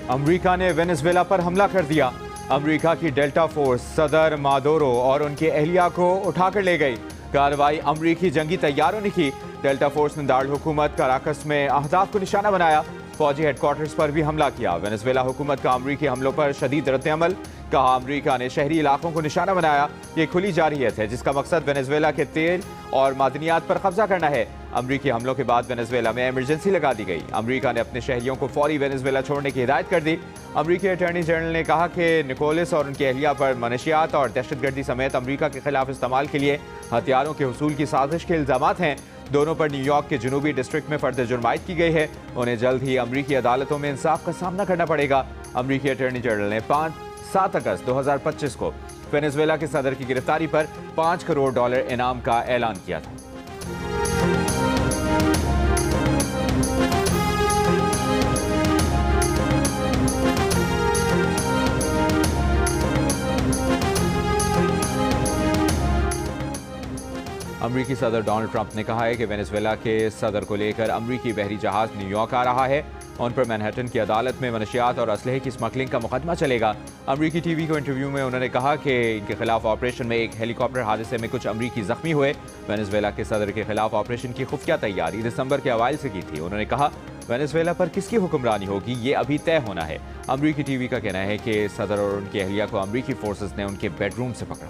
America ने Venezuela पर हमला कर दिया। अमेरिका की डेल्टा फोर्स सदर मादुरो और उनके एहलिया को उठाकर ले गई। कार्रवाई अमेरिकी जंगी तैयारों ने की। डेल्टा फोर्स ने दारुल हुकूमत कराकस में अहदाफ को निशाना बनाया। फौजी हेडक्वार्टर्स पर भी हमला किया। वेनेजुएला हुकूमत का अमेरिकी हमलों पर शदीद रद्द-ए-अमल। कहा, अमेरिका ने शहरी इलाकों को निशाना बनाया। ये खुली जारहियत है जिसका मकसद वेनेजुएला के तेल और मादनियात पर कब्जा करना है। अमेरिकी हमलों के बाद वेनेजुएला में इमरजेंसी लगा दी गई। अमेरिका ने अपने शहरियों को फौरी वेनेजुएला छोड़ने की हिदायत कर दी। अमेरिकी अटॉर्नी जनरल ने कहा कि निकोलस और उनके एहलिया पर मनशियात और दहशतगर्दी समेत अमेरिका के खिलाफ इस्तेमाल के लिए हथियारों के हुसूल की साजिश के इल्जामात हैं। दोनों पर न्यूयॉर्क के जनूबी डिस्ट्रिक्ट में फर्द जुर्मायत की गई है। उन्हें जल्द ही अमेरिकी अदालतों में इंसाफ का सामना करना पड़ेगा। अमेरिकी अटॉर्नी जनरल ने 7 अगस्त 2025 को वेनेजुएला के सदर की गिरफ्तारी पर $5 करोड़ इनाम का ऐलान किया था। अमेरिकी सदर डोनाल्ड ट्रंप ने कहा है कि वेनेजुएला के सदर को लेकर अमेरिकी बहरी जहाज न्यूयॉर्क आ रहा है। उन पर मैनहट्टन की अदालत में मनशियात और असलहे की स्मगलिंग का मुकदमा चलेगा। अमेरिकी टीवी को इंटरव्यू में उन्होंने कहा कि इनके खिलाफ ऑपरेशन में एक हेलीकॉप्टर हादसे में कुछ अमेरिकी जख्मी हुए। वेनेजुएला के सदर के खिलाफ ऑपरेशन की खुफिया तैयारी दिसंबर के अवाइल से की थी। उन्होंने कहा, वेनेजुएला पर किसकी हुक्मरानी होगी ये अभी तय होना है। अमेरिकी टीवी का कहना है कि सदर और उनके एहलिया को अमेरिकी फोर्सेस ने उनके बेडरूम से पकड़ा।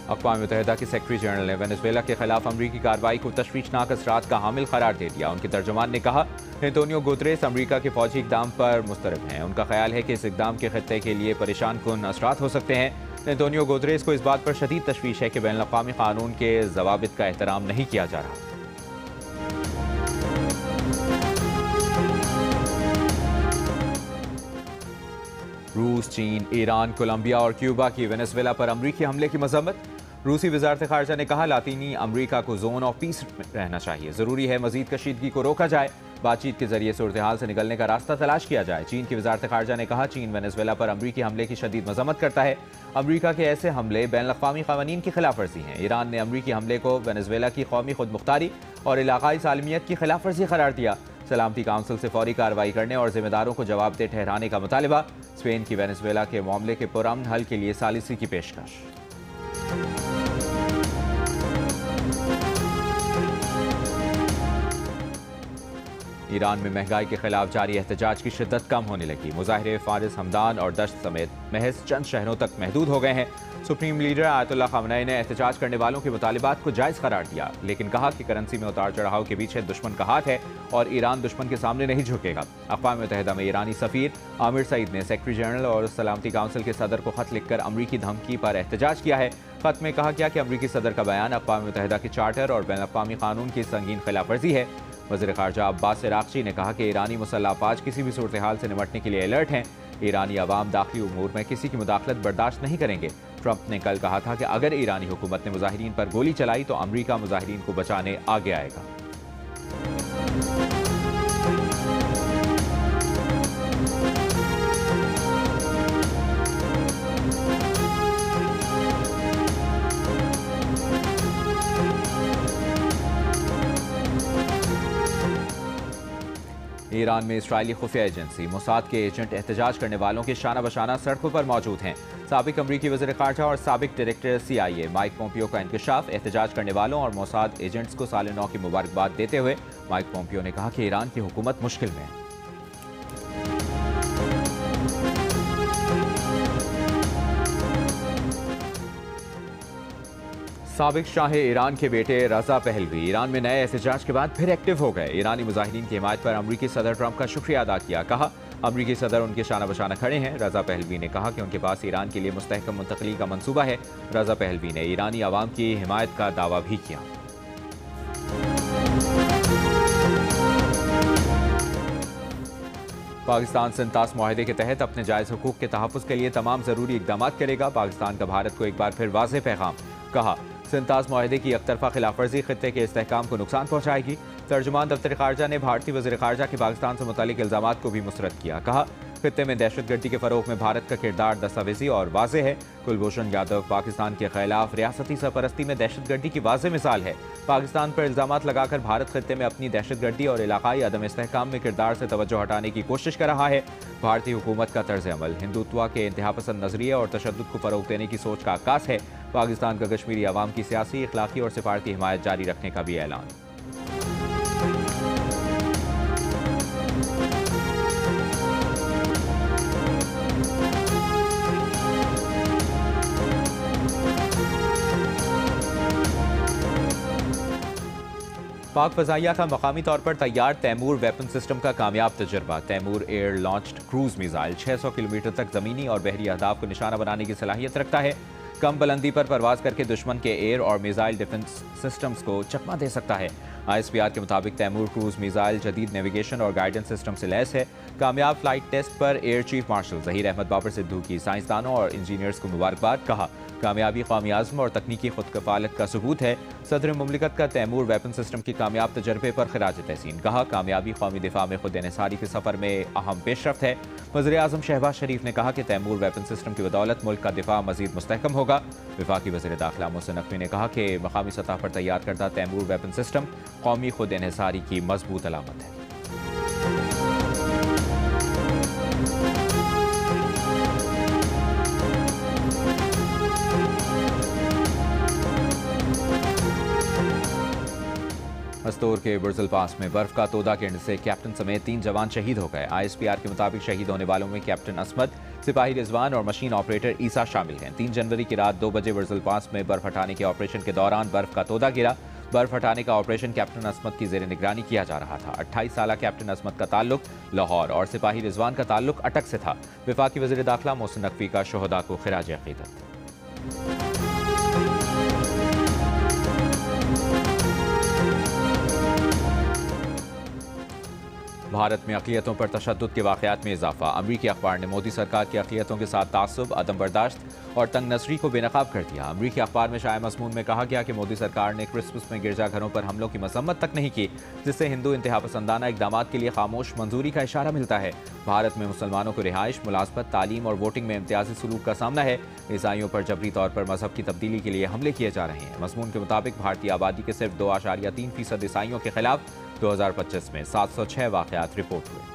अक़वाम मुत्तहिदा के सेक्रेटरी जनरल ने वेनेजुएला के खिलाफ अमरीकी कार्रवाई को तशवीशनाक असरात का हामिल करार दे दिया। उनके तर्जुमान ने कहा, एंटोनियो गुतरेस अमरीका के फौजी इक़दाम पर मुस्तरब हैं। उनका ख्याल है कि इस इक़दाम के खित्ते के लिए परेशान कुन असरात हो सकते हैं। एंटोनियो गुतरेस को इस बात पर शदीद तशवीश है कि बैनुल-अक़वामी कानून के ज़वाबित का एहतराम नहीं किया जा रहा। रूस, चीन, ईरान, कोलंबिया और क्यूबा की वेनेजुएला पर अमरीकी हमले की मजम्मत। रूसी वजारत ख़ारजा ने कहा, लातीनी अमरीका को जोन ऑफ पीस रहना चाहिए। ज़रूरी है मजीद कशीदगी को रोका जाए। बातचीत के जरिए सूरत हाल से निकलने का रास्ता तलाश किया जाए। चीन की वजारत ख़ारजा ने कहा, चीन वेनेजुएला पर अमरीकी हमले की शदीद मजम्मत करता है। अमरीका के ऐसे हमले बैनुल-अक़वामी क़वानीन की खिलाफ वर्जी हैं। ईरान ने अमरीकी हमले को वेनेजुएला की कौमी खुदमुख्तारी और इलाकाई सालमियत की खिलाफ वर्जी करार दिया। सलामती काउंसिल से फौरी कार्रवाई करने और जिम्मेदारों को जवाबदेह ठहराने का मुतालबा। स्पेन की वेनेजुएला के मामले के पुरअमन हल के लिए सालिसी की पेशकश। ईरान में महंगाई के खिलाफ जारी एहतजाज की शिद्दत कम होने लगी। मुजाहिरे फारिस, हमदान और दश्त समेत महज चंद शहरों तक महदूद हो गए हैं। सुप्रीम लीडर आयतुल्लाह ख़ामनेई ने एहतजाज करने वालों के मुतालिबात को जायज़ करार दिया, लेकिन कहा कि करेंसी में उतार चढ़ाव के पीछे दुश्मन का हाथ है और ईरान दुश्मन के सामने नहीं झुकेगा। अक़वाम मुत्तहिदा में ईरानी सफ़ीर आमिर सईद ने सेक्रेटरी जनरल और सलामती काउंसिल के सदर को खत लिखकर अमरीकी धमकी पर एहतजाज किया है। खत में कहा गया कि अमरीकी सदर का बयान अक़वाम मुत्तहिदा के चार्टर और बैनुल-अक़वामी कानून की संगीन खिलाफ वर्जी है। वज़ीर ख़ारजा अब्बास इराक़ची ने कहा कि ईरानी मुसल्लह अफ़वाज किसी भी सूरत हाल से निपटने के लिए अलर्ट हैं। ईरानी अवाम दाखिली उमूर में किसी की मुदाखलत बर्दाश्त नहीं करेंगे। ट्रंप ने कल कहा था कि अगर ईरानी हुकूमत ने मुजाहिरीन पर गोली चलाई तो अमरीका मुजाहिरीन को बचाने आगे आएगा। ईरान में इस्राइली खुफिया एजेंसी मोसाद के एजेंट एहतजाज करने वालों के शाना बशाना सड़कों पर मौजूद हैं। साबिक अमरीकी वज़ीर ख़ारजा और साबिक डायरेक्टर CIA माइक पोम्पियो का इंकशाफ। एहतजाज करने वालों और मोसाद एजेंट्स को साल नौ की मुबारकबाद देते हुए माइक पोम्पियो ने कहा कि ईरान की हुकूमत मुश्किल में है। साबिक शाह ईरान के बेटे रजा पहलवी ईरान में नए एहतजाज के बाद फिर एक्टिव हो गए। ईरानी मुजाहिरीन की हिमायत पर अमरीकी सदर ट्रंप का शुक्रिया अदा किया। कहा, अमरीकी सदर उनके शाना बशाना खड़े हैं। रजा पहलवी ने कहा कि उनके पास ईरान के लिए मुस्तहकम मुंतकली का मंसूबा है। रजा पहलवी ने ईरानी अवाम की हिमायत का दावा भी किया। पाकिस्तान सिंतास मुआहदे के तहत अपने जायज़ हुकूक के तहफ़्फ़ुज़ के लिए तमाम ज़रूरी इक़दाम करेगा। पाकिस्तान का भारत को एक बार फिर वाज़ेह पैगाम। कहा, सिंतास मुआहदे की एकतरफा खिलाफवर्जी खित्ते के इस्तेहकाम को नुकसान पहुँचाएगी। तर्जुमान दफ्तर ख़ारजा ने भारतीय वज़ीर ख़ारजा के पाकिस्तान से मुतालिक इल्ज़ामात को भी मुस्तरद किया। कहा, खित्ते में दहशतगर्दी के फरोग में भारत का किरदार दस्तावेजी और वाज़ेह है। कुलभूषण यादव पाकिस्तान के खिलाफ रियासती सरपरस्ती में दहशतगर्दी की वाज़ेह मिसाल है। पाकिस्तान पर इल्जामात लगाकर भारत खित्ते में अपनी दहशतगर्दी और इलाकाई अदम इस्तेहकाम में किरदार से तवज्जो हटाने की कोशिश कर रहा है। भारतीय हुकूमत का तर्ज अमल हिंदुत्व के इंतहापसंद नजरिए और तशद्दुद को फरोग देने की सोच का अक्कास है। पाकिस्तान का कश्मीरी अवाम की सियासी, इखलाकी और सिफारती हिमायत जारी रखने का भी ऐलान। पाक फजाइया का मकामी तौर पर तैयार तैमूर वेपन सिस्टम का कामयाब तजर्बा। Taimur air launched cruise missile 600 kilometre तक जमीनी और बहरी अहदाफ को निशाना बनाने की सलाहियत रखता है। कम बुलंदी पर परवाज करके दुश्मन के एयर और मिसाइल डिफेंस सिस्टम्स को चकमा दे सकता है। ISPR के मुताबिक तैमूर क्रूज मिसाइल जदीद नेविगेशन और गाइडेंस सिस्टम से लैस है। कामयाब फ्लाइट टेस्ट पर air chief marshal Zaheer Ahmed Babar Sidhu की साइंसदानों और इंजीनियर्स को मुबारकबाद। कहा, कामयाबी कौमी आज़म और तकनीकी खुदकफालत का सबूत है। सदर मुमलिकत का तैमूर वेपन सिस्टम की कामयाब तजर्बे पर खिराज तहसीन। कहा, कामयाबी कौमी दिफा में खुद इन्हिसारी के सफ़र में अहम पेशरफ्त है। वज़ीर आज़म शहबाज शरीफ ने कहा कि तैमूर वेपन सिस्टम की बदौलत मुल्क का दिफा मज़ीद मुस्तहकम होगा। वफाकी वज़ीर दाखिला मोहसिन नकवी ने कहा कि मकामी सतह पर तैयार करदा तैमूर वेपन सिस्टम कौमी खुद इन्हिसारी की मजबूत अलामत है। मस्तूर के बुर्जुल पास में बर्फ का तोदा गिरने से कैप्टन समेत 3 जवान शहीद हो गए। ISPR के मुताबिक शहीद होने वालों में कैप्टन असमद, सिपाही रिजवान और मशीन ऑपरेटर ईसा शामिल हैं। 3 जनवरी की रात 2 बजे बुर्जुल पास में बर्फ हटाने के ऑपरेशन के दौरान बर्फ का तोदा गिरा। बर्फ हटाने का ऑपरेशन कैप्टन असमद की जेर निगरानी किया जा रहा था। 28 साल कैप्टन असमद का ताल्लुक लाहौर और सिपाही रिजवान का ताल्लुक अटक से था। वफाकी वज़ीर दाखिला मोहसिन नकवी का शोहदा को खिराज अक़ीदत। भारत में अक़लियतों पर तशद्दुद के वाक़यात में इजाफा। अमरीकी अखबार ने मोदी सरकार की अक़लियतों के साथ तासुब, अदम बर्दाश्त और तंग नसरी को बेनकाब कर दिया। अमरीकी अखबार में शाया मज़मून में कहा गया कि मोदी सरकार ने क्रिसमस में गिरजाघरों पर हमलों की मसम्मत तक नहीं की, जिससे हिंदू इंतहापसंदाना इक़दामात के लिए खामोश मंजूरी का इशारा मिलता है। भारत में मुसलमानों को रिहाइश, मुलाज़मत, तालीम और वोटिंग में इम्तियाजी सलूक का सामना है। ईसाइयों पर जबरी तौर पर मजहब की तब्दीली के लिए हमले किए जा रहे हैं। मज़मून के मुताबिक भारतीय आबादी के सिर्फ 2.3% ईसाइयों के खिलाफ 2025 में 706 वाक़यात रिपोर्ट हुए।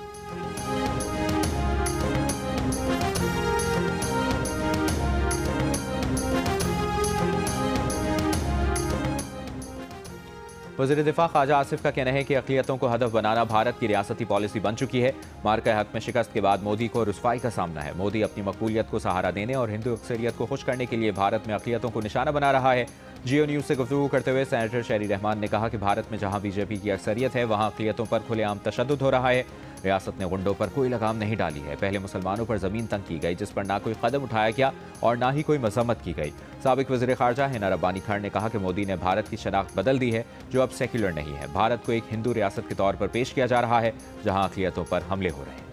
वज़ीर दिफा ख्वाजा आसिफ का कहना है कि अक़लियतों को हदफ बनाना भारत की रियासती पॉलिसी बन चुकी है। मार्का हक में शिकस्त के बाद मोदी को रुसवाई का सामना है। मोदी अपनी मकबूलियत को सहारा देने और हिंदू अक्सरियत को खुश करने के लिए भारत में अक़लियतों को निशाना बना रहा है। जियो न्यूज़ से गुफ्तगू करते हुए सेनेटर शहरी रहमान ने कहा कि भारत में जहाँ बीजेपी की अक्सरियत है, वहाँ अक़लियतों पर खुलेआम तशद्दुद हो रहा है। रियासत ने गुंडों पर कोई लगाम नहीं डाली है। पहले मुसलमानों पर ज़मीन तंग की गई, जिस पर ना कोई कदम उठाया गया और ना ही कोई मजम्मत की गई। साबिक वज़ीर ख़ारजा हिना रब्बानी खान ने कहा कि मोदी ने भारत की शनाख्त बदल दी है, जो अब सेक्युलर नहीं है। भारत को एक हिंदू रियासत के तौर पर पेश किया जा रहा है, जहाँ अक़लियतों पर हमले हो रहे हैं।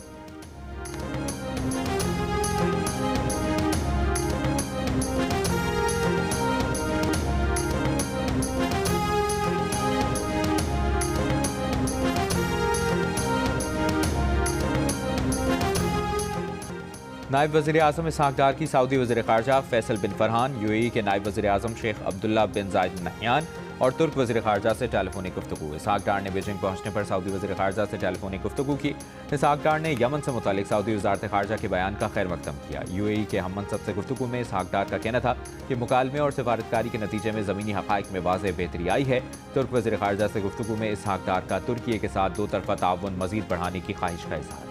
नायब वज़ीर आज़म इसहाक डार की सऊदी वज़ीर ख़ारजा फैसल बिन फरहान, UAE के नायब वज़ीर आज़म शेख अब्दुल्ला बिन ज़ायद नहयान और तुर्क वज़ीर ख़ारजा से टेलीफोनिक गुफ्तगू। इसहाक डार ने बीजिंग पहुंचने पर सऊदी वज़ीर ख़ारजा से टेलीफोनिक गुफ्तगू की। इसहाक डार ने यमन से मुतालिक सऊदी वज़ारत ख़ारजा के बयान का खैर मकदम किया। UAE के हम मनसब से गुफ्तगू में इसहाक डार का कहना था कि मुकालमे और सिफारतकारी के नतीजे में ज़मीनी हक़ाइक़ में वाज़ेह बेहतरी आई है। तुर्क वज़ीर ख़ारजा से गुफ्तगू में इसहाक डार का तुर्की के साथ 2 तरफ़ा ताउन मज़ीद बढ़ाने की ख्वाहिश का इज़हार।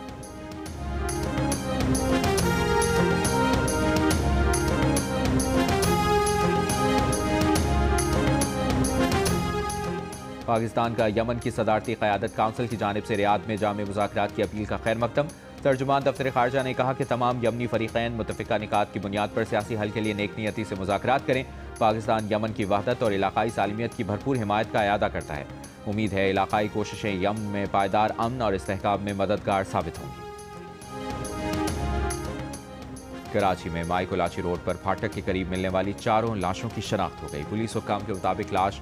पाकिस्तान का यमन की सदारती क़यादत काउंसिल की जानिब से रियाद में जामे मुज़ाकरात की अपील का खैर मकदम। तर्जुमान दफ्तर ख़ारजा ने कहा कि तमाम यमनी फ़रीक़ैन मुत्तफ़िक़ा निकात की बुनियाद पर सियासी हल के लिए नेक नियती से मुज़ाकरात करें। पाकिस्तान यमन की वहदत और इलाक़ाई सालमियत की भरपूर हिमायत का अयादा करता है। उम्मीद है इलाक़ाई कोशिशें यमन में पायदार अमन और इस्तेहकाम में मददगार साबित होंगी। कराची में माइकोलाची रोड पर फाटक के करीब मिलने वाली 4 लाशों की शनाख्त हो गई। पुलिस हुक्काम के मुताबिक लाश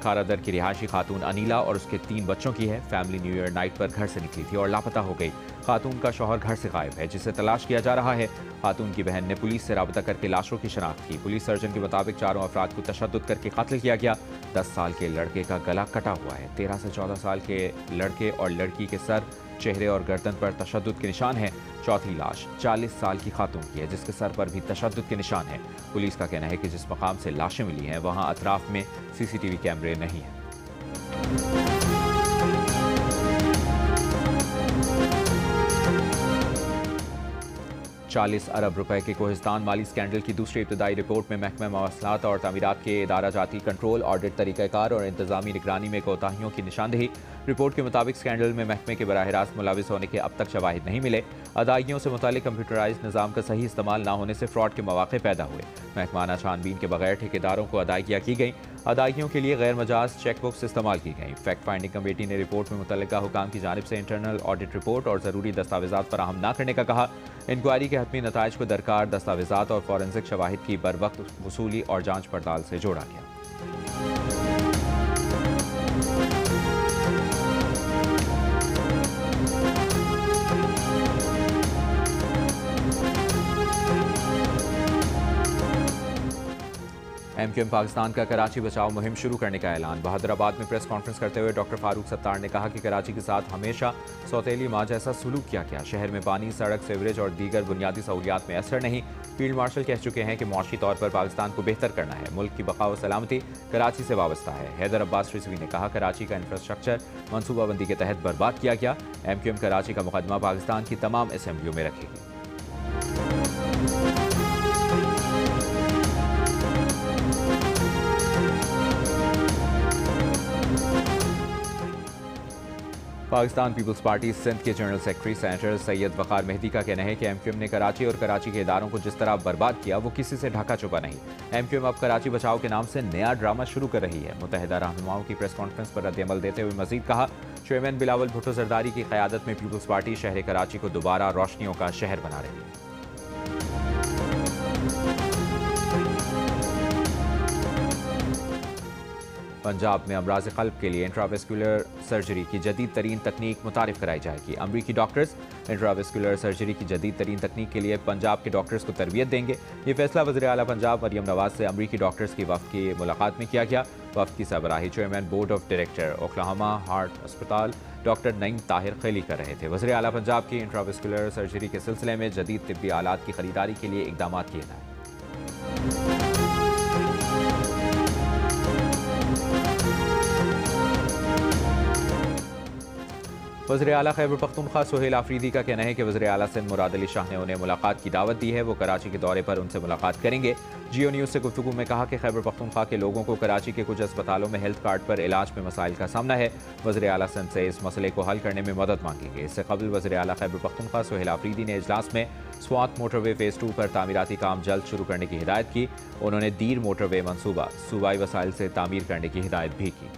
खारादर की रिहायशी खातून अनीला और उसके 3 बच्चों की है। फैमिली न्यू ईयर नाइट पर घर से निकली थी और लापता हो गई। खातून का शौहर घर से गायब है, जिसे तलाश किया जा रहा है। खातून की बहन ने पुलिस से राबता करके लाशों की शनाख्त की। पुलिस सर्जन के मुताबिक चारों अफराद को तशद्दुद करके कत्ल किया गया। 10 साल के लड़के का गला कटा हुआ है। 13 से 14 साल के लड़के और लड़की के सर, चेहरे और गर्दन पर तशद्दुद के निशान हैं। चौथी लाश 40 साल की खातून की है, जिसके सर पर भी तशद्दुद के निशान हैं। पुलिस का कहना है कि जिस मकाम से लाशें मिली हैं वहां अतराफ में सीसीटीवी कैमरे नहीं हैं। 40 अरब रुपए के कोहिस्तान माली स्कैंडल की दूसरी इब्तदाई रिपोर्ट में महकमा मवासलात और तामीरात के इदारा जाती कंट्रोल, ऑडिट तरीक़ाकार और इंतजामी निगरानी में कोताहियों की निशानदेही। रिपोर्ट के मुताबिक स्कैंडल में महकमे के बराह रास्त मुलविस होने के अब तक शवाहिद नहीं मिले। अदायगियों से मुतालिक कंप्यूटराइज निज़ाम का सही इस्तेमाल न होने से फ्रॉड के मौके पैदा हुए। महकमाना छानबीन के बगैर ठेकेदारों को अदायगियाँ की गई। अदायगियों के लिए गैर मजाज चेक बुक्स इस्तेमाल की गई। फैक्ट फाइंडिंग कमेटी ने रिपोर्ट में मुतल्लिका हुकाम की जानिब से इंटरनल ऑडिट रिपोर्ट और ज़रूरी दस्तावेज़ात फराहम न करने का कहा। इंक्वायरी के हतमी नताइज को दरकार दस्तावेज़ात और फॉरेंसिक शवाहिद की बर वक्त वसूली और जाँच पड़ताल से जोड़ा गया। एमक्यूएम पाकिस्तान का कराची बचाओ मुहिम शुरू करने का ऐलान। बहादुराबाद में प्रेस कॉन्फ्रेंस करते हुए डॉक्टर फारूक सत्तार ने कहा कि कराची के साथ हमेशा सौतेली माँ जैसा सलूक किया गया। शहर में पानी, सड़क, सीवरेज और दीगर बुनियादी सहूलियात में असर नहीं। फील्ड मार्शल कह चुके हैं कि मुआशी तौर पर पाकिस्तान को बेहतर करना है। मुल्क की बका व सलामती कराची से वाबस्ता है। हैदर अब्बास रिजवी ने कहा कराची का इंफ्रास्ट्रक्चर मनसूबाबंदी के तहत बर्बाद किया गया। एमक्यूएम कराची का मुकदमा पाकिस्तान की तमाम असेंबलियों में रखेगी। पाकिस्तान पीपल्स पार्टी सिंध के जनरल सेक्रेटरी सेनेटर सैयद वकार मेहदी का कहना है कि एमक्यूएम ने कराची और कराची के इदारों को जिस तरह बर्बाद किया वो किसी से ढका छुपा नहीं। एमक्यूएम अब कराची बचाओ के नाम से नया ड्रामा शुरू कर रही है। मुत्तहिदा रहनुमाओं की प्रेस कॉन्फ्रेंस पर रद्द-ए-अमल देते हुए मजीद कहा, चेयरमैन बिलावल भुट्टो जरदारी की क़यादत में पीपल्स पार्टी शहर कराची को दोबारा रोशनियों का शहर बना रही है। पंजाब में अमराज क़ल्ब के लिए इंट्रावेस्कुलर सर्जरी की जदीद तरीन तकनीक मुतारिफ कराई जाएगी। अमरीकी डॉक्टर्स इंट्रावेस्कुलर सर्जरी की जदीद तरीन तकनीक के लिए पंजाब के डॉक्टर्स को तरबियत देंगे। ये फैसला वज़ीर आला पंजाब मरियम नवाज से अमरीकी डॉक्टर्स की वफ़द की मुलाकात में किया गया। वफ़द की सरबराही chairman board of director Oklahoma heart अस्पताल डॉक्टर नईम ताहिर खैली कर रहे थे। वज़ीर आला पंजाब की इंट्रावेस्कुलर सर्जरी के सिलसिले में जदीद तिब्बी आलात की खरीदारी के लिए इकदाम किए गए। वज़ीर आला खैबर पख्तूनख्वा सुहेल आफरीदी का कहना है कि वज़ीर आला सिंध मुराद अली शाह ने उन्हें मुलाकात की दावत दी है। वो कराची के दौरे पर उनसे मुलाकात करेंगे। जियो न्यूज़ से गुफ्तगू में कहा कि खैबर पख्तूनख्वा के लोगों को कराची के कुछ अस्पतालों में हेल्थ कार्ड पर इलाज में मसाइल का सामना है। वज़ीर आला सिंध से इस मसले को हल करने में मदद मांगेंगे। इससे कबल वज़ीर आला खैबर पख्तूनख्वा सुहेल आफरीदी ने इजलास में स्वात मोटरवे फ़ेज़ 2 पर तामीराती काम जल्द शुरू करने की हिदायत की। उन्होंने दीर मोटरवे मनसूबा सूबाई वसाइल से तामीर करने की हिदायत भी की।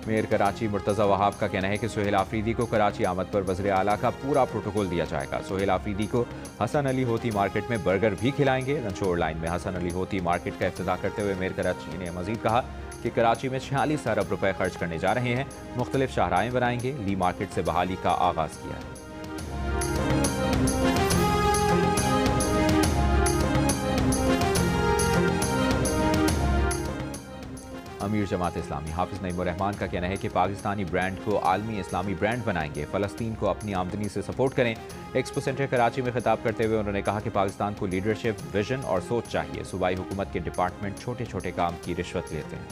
मेयर कराची मुर्तज़ा वहाब का कहना है कि सुहेल आफरीदी को कराची आमद पर वज़ीर आला का पूरा प्रोटोकॉल दिया जाएगा। सुहेल आफरीदी को हसन अली होती मार्केट में बर्गर भी खिलाएंगे। रंचोड़ लाइन में हसन अली होती मार्केट का इफ्तिताह करते हुए मेयर कराची ने मजीद कहा कि कराची में 46 अरब रुपए खर्च करने जा रहे हैं। मुख्तलिफ शाहराएं बनाएंगे। ली मार्केट से बहाली का आगाज़ किया है। अमीर जमात इस्लामी हाफिज नईमुर रहमान का कहना है कि पाकिस्तानी ब्रांड को आलमी इस्लामी ब्रांड बनाएंगे। फ़लस्तीन को अपनी आमदनी से सपोर्ट करें। एक्सपो सेंटर कराची में खिताब करते हुए उन्होंने कहा कि पाकिस्तान को लीडरशिप, विजन और सोच चाहिए। सूबाई हुकूमत के डिपार्टमेंट छोटे छोटे काम की रिश्वत लेते हैं।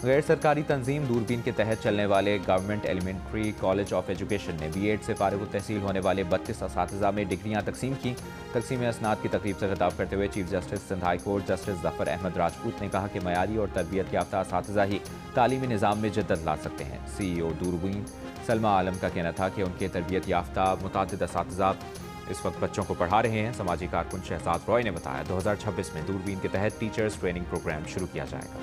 गैर सरकारी तंजीम दूरबीन के तहत चलने वाले government elementary college of education ने बीएड से फारिग तहसील होने वाले 32 असातिज़ा में डिग्रियां तकसीम की। तकसीम असनाद की तकरीब से खिताब करते हुए chief justice Sindh high court justice Zafar Ahmed Rajput ने कहा कि मयारी और तरबियत याफ्ता असातिज़ा ही तालीमी निज़ाम में जद्दत ला सकते हैं। CEO दूरबीन सलमा आलम का कहना था कि उनके तरबियत याफ्ता मुतादिद असातिज़ा इस वक्त बच्चों को पढ़ा रहे हैं। समाजी कारकुन शहजाद रॉय ने बताया 2026 में दूरबीन के तहत टीचर्स ट्रेनिंग प्रोग्राम शुरू किया जाएगा।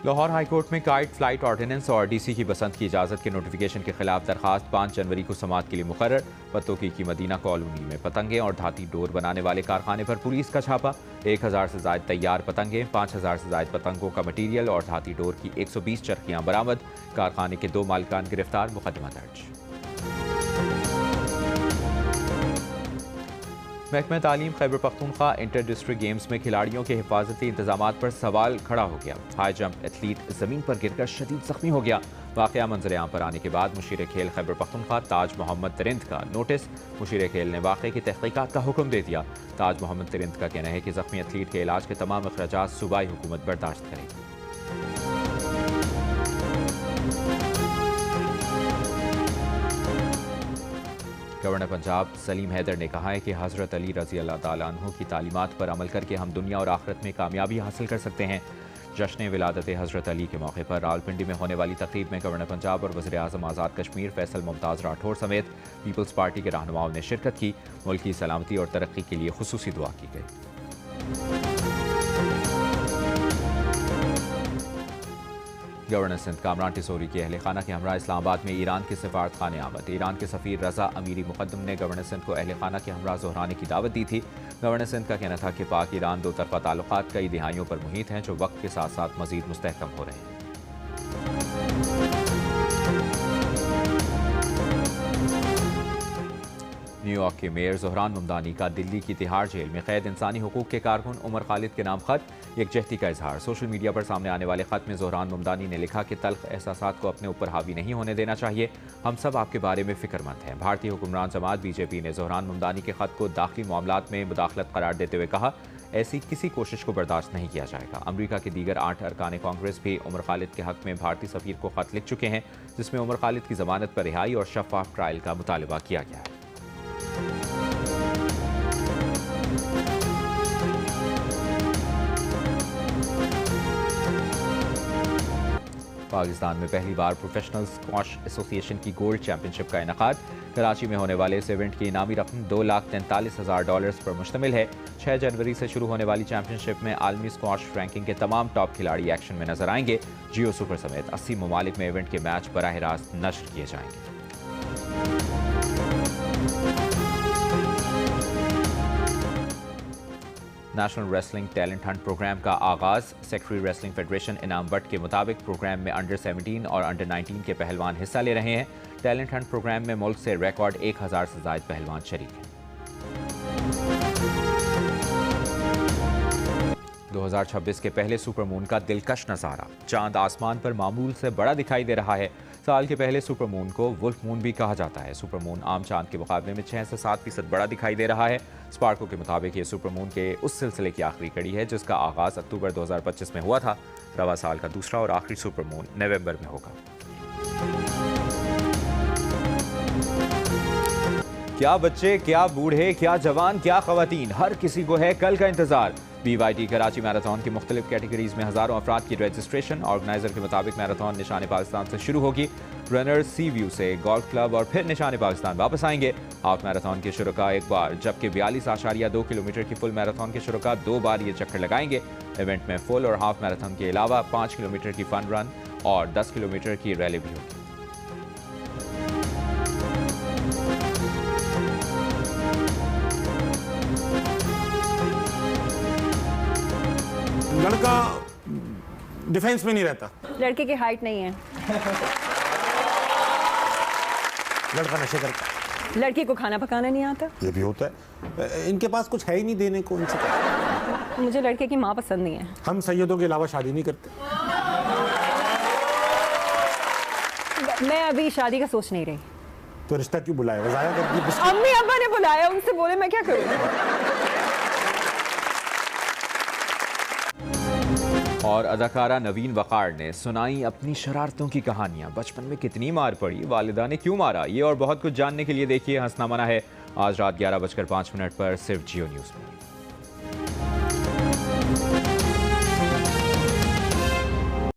लाहौर हाईकोर्ट में काइट फ्लाइट ऑर्डिनेंस और डीसी की बसंत की इजाज़त के नोटिफिकेशन के खिलाफ दरखास्त 5 जनवरी को समाअत के लिए मुकर्रर। पत्तोकी की मदीना कॉलोनी में पतंगे और धाती डोर बनाने वाले कारखाने पर पुलिस का छापा। 1000 से ज्यादा तैयार पतंगे, 5000 से ज्यादा पतंगों का मटीरियल और धाती डोर की 120 चरखियां बरामद। कारखाने के 2 मालिकान गिरफ्तार, मुकदमा दर्ज। महकमा तालीम Khyber Pakhtunkhwa inter district games में खिलाड़ियों के हिफाजती इंतजाम पर सवाल खड़ा हो गया। हाई जंप एथलीट जमीन पर गिरकर शदीद जख्मी हो गया। वाकया मंजर-ए-आम पर आने के बाद मुशीर खेल खैबर पख्तूनख्वा ताज मोहम्मद तरिंद का नोटिस। मुशीर खेल ने वाकये की तहकीकात का हुक्म दे दिया। ताज मोहम्मद तरिंद का कहना है कि जख्मी एथलीट के इलाज के तमाम अखराजात सूबाई हुकूमत बर्दाश्त करेगी। गवर्नर पंजाब सलीम हैदर ने कहा है कि हज़रत अली रज़ी अल्लाह ताला अन्हु की तालीमात पर अमल करके हम दुनिया और आखिरत में कामयाबी हासिल कर सकते हैं। जश्न विलादत हज़रत अली के मौके पर रावलपिंडी में होने वाली तकरीब में गवर्नर पंजाब और वज़ीर आज़म आज़ाद कश्मीर फैसल मुमताज़ राठौर समेत पीपल्स पार्टी के रहनुमाओं ने शिरकत की। मुल्क की सलामती और तरक्की के लिए खुसूसी दुआ की गई। गवर्नर सिंध कामरान टिसोरी के अहल खाना के हमरा इस्लामाबाद में ईरान के सफारत खाने आमद। ईरान के सफ़ीर रज़ा अमीरी मुक़द्दम ने गवर्नर सिंध को अहल खाना के हमरा दोहराने की दावत दी थी। गवर्नर सिंध का कहना था कि पाक ईरान दो तरफ़ा ताल्लुक़ात कई दिहाइयों पर मुहित हैं जो वक्त के साथ साथ मज़ीद मुस्तहकम हो रहे हैं। न्यूयॉर्क के मेयर ज़ोहरान मुमदानी का दिल्ली की तिहाड़ जेल में कैद इंसानी हुकूक के कारकुन उमर खालिद के नाम खत, यकजहती का इजहार। सोशल मीडिया पर सामने आने वाले खत में ज़ोहरान मुमदानी ने लिखा कि तल्ख एहसासात को अपने ऊपर हावी नहीं होने देना चाहिए। हम सब आपके बारे में फ़िक्रमंद हैं। भारतीय हुक्मरान जमात बीजेपी ने ज़ोहरान मुमदानी के खत को दाखिली मामलात में मुदाखलत करार देते हुए कहा, ऐसी किसी कोशिश को बर्दाश्त नहीं किया जाएगा। अमरीका के दीगर 8 अरकान कांग्रेस भी उमर खालिद के हक में भारतीय सफ़ीर को खत लिख चुके हैं, जिसमें उमर खालिद की जमानत पर रिहाई और शफाफ ट्रायल का मुतालबा किया गया है। पाकिस्तान में पहली बार प्रोफेशनल स्क्वॉश एसोसिएशन की गोल्ड चैंपियनशिप का इनेकाद। कराची में होने वाले इस इवेंट की इनामी रकम $2,43,000 पर मुश्तमिल है। 6 जनवरी से शुरू होने वाली चैंपियनशिप में आलमी स्क्वॉश रैंकिंग के तमाम टॉप खिलाड़ी एक्शन में नजर आएंगे। जियो सुपर समेत 80 ममालिक में इवेंट के मैच बराह रास्त नश्र किए जाएंगे। National wrestling talent hunt programme का आगाज। Secretary wrestling federation Inam Butt के मुताबिक प्रोग्राम में अंडर 17 और अंडर 19 के पहलवान हिस्सा ले रहे हैं। टैलेंट हंट प्रोग्राम में मुल्क से रिकॉर्ड 1000 से ज्यादा पहलवान शरीक हैं। 2026 के पहले सुपरमून का दिलकश नज़ारा। चांद आसमान पर मामूल से बड़ा दिखाई दे रहा है। साल के पहले सुपरमून को वुल्फ मून भी कहा जाता है। सुपरमून आम चांद के मुकाबले में 6 से 7% बड़ा दिखाई दे रहा है। स्पार्को के मुताबिक ये सुपरमून के उस सिलसिले की आखिरी कड़ी है जिसका आगाज अक्टूबर 2025 में हुआ था। रवा साल का दूसरा और आखिरी सुपरमून नवंबर में होगा। क्या बच्चे, क्या बूढ़े, क्या जवान, क्या खवातीन, हर किसी को है कल का इंतजार। BYT कराची मैराथन की मुख्तलिफ कैटेगरीज में हज़ारों अफराद की रजिस्ट्रेशन। ऑर्गेनाइजर के मुताबिक मैराथन निशान पाकिस्तान से शुरू होगी। रनर्स सी व्यू से गोल्फ क्लब और फिर निशान पाकिस्तान वापस आएंगे। हाफ मैराथन के शुरुका एक बार, जबकि 42.2 किलोमीटर की फुल मैराथन के शुरुका 2 बार ये चक्कर लगाएंगे। इवेंट में फुल और हाफ मैराथन के अलावा 5 किलोमीटर की फन रन और 10 किलोमीटर की रैली भी होगी। लड़का डिफेंस में नहीं रहता, लड़के की हाइट नहीं है, लड़का नशे करता, लड़की को खाना पकाना नहीं आता। ये भी होता है। इनके पास कुछ है ही नहीं देने को, इनसे क्या? मुझे लड़के की माँ पसंद नहीं है। हम सैयदों के अलावा शादी नहीं करते। मैं अभी शादी का सोच नहीं रही। तो रिश्ता क्यों बुलाया? वज़ाया कर दी। अम्मी अब्बा ने बुलाया, उनसे बोले मैं क्या करूँ। और अदाकारा नवीन वक़ार ने सुनाई अपनी शरारतों की कहानियां। बचपन में कितनी मार पड़ी, वालिदा ने क्यों मारा, ये और बहुत कुछ जानने के लिए देखिए हंसना मना है आज रात 11:05 पर सिर्फ जियो न्यूज़ में।